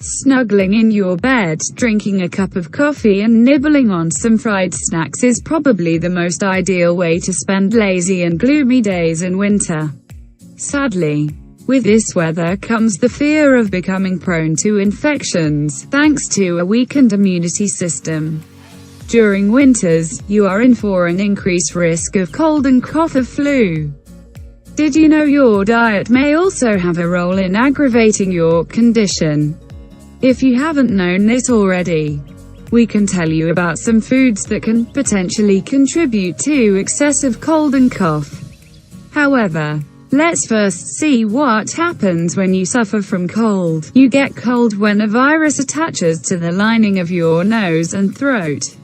Snuggling in your bed, drinking a cup of coffee and nibbling on some fried snacks is probably the most ideal way to spend lazy and gloomy days in winter. Sadly, with this weather comes the fear of becoming prone to infections, thanks to a weakened immunity system. During winters, you are in for an increased risk of cold and cough or flu. Did you know your diet may also have a role in aggravating your condition? If you haven't known this already, we can tell you about some foods that can potentially contribute to excessive cold and cough. However, let's first see what happens when you suffer from cold. You get cold when a virus attaches to the lining of your nose and throat.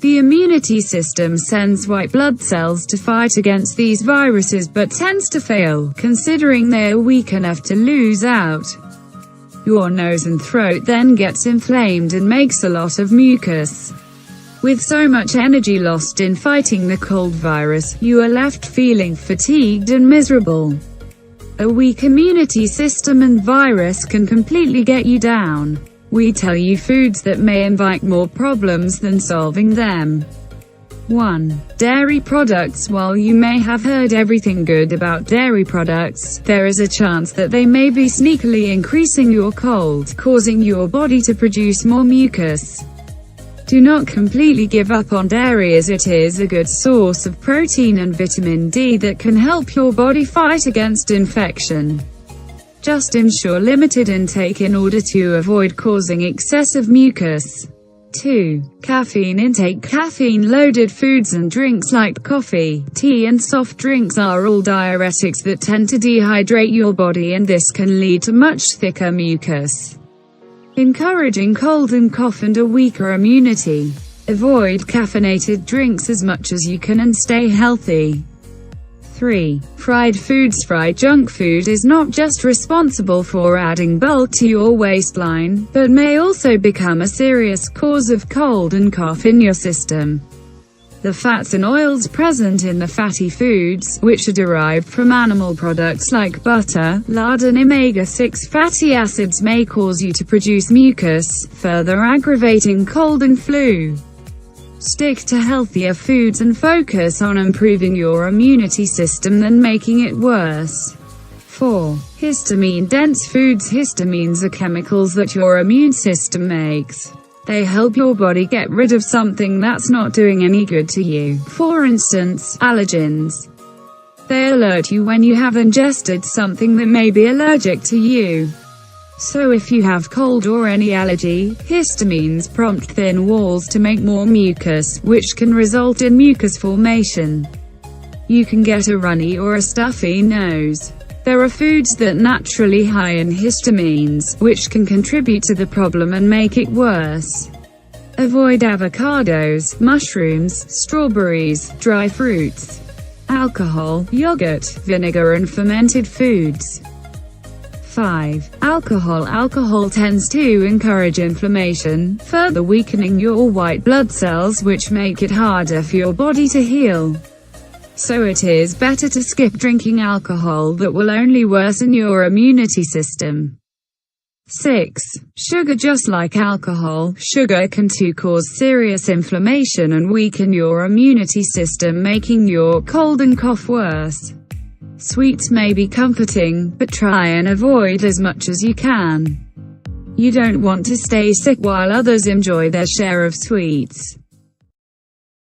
The immunity system sends white blood cells to fight against these viruses but tends to fail, considering they are weak enough to lose out. Your nose and throat then gets inflamed and makes a lot of mucus. With so much energy lost in fighting the cold virus, you are left feeling fatigued and miserable. A weak immunity system and virus can completely get you down. We tell you foods that may invite more problems than solving them. 1. Dairy products. While you may have heard everything good about dairy products, there is a chance that they may be sneakily increasing your cold, causing your body to produce more mucus. Do not completely give up on dairy, as it is a good source of protein and vitamin D that can help your body fight against infection. Just ensure limited intake in order to avoid causing excessive mucus. 2. Caffeine intake. Caffeine-loaded foods and drinks like coffee, tea and soft drinks are all diuretics that tend to dehydrate your body, and this can lead to much thicker mucus, encouraging cold and cough and a weaker immunity. Avoid caffeinated drinks as much as you can and stay healthy. 3. Fried foods. Fried junk food is not just responsible for adding bulk to your waistline, but may also become a serious cause of cold and cough in your system. The fats and oils present in the fatty foods, which are derived from animal products like butter, lard and omega-6 fatty acids, may cause you to produce mucus, further aggravating cold and flu. Stick to healthier foods and focus on improving your immunity system than making it worse. 4. Histamine-dense foods. Histamines are chemicals that your immune system makes. They help your body get rid of something that's not doing any good to you. For instance, allergens. They alert you when you have ingested something that may be allergic to you. So if you have cold or any allergy, histamines prompt thin walls to make more mucus, which can result in mucus formation. You can get a runny or a stuffy nose. There are foods that naturally high in histamines, which can contribute to the problem and make it worse. Avoid avocados, mushrooms, strawberries, dry fruits, alcohol, yogurt, vinegar and fermented foods. 5. Alcohol. Alcohol tends to encourage inflammation, further weakening your white blood cells, which make it harder for your body to heal. So it is better to skip drinking alcohol. That will only worsen your immunity system. 6. Sugar. Just like alcohol, sugar can too cause serious inflammation and weaken your immunity system, making your cold and cough worse. Sweets may be comforting, but try and avoid as much as you can. You don't want to stay sick while others enjoy their share of sweets.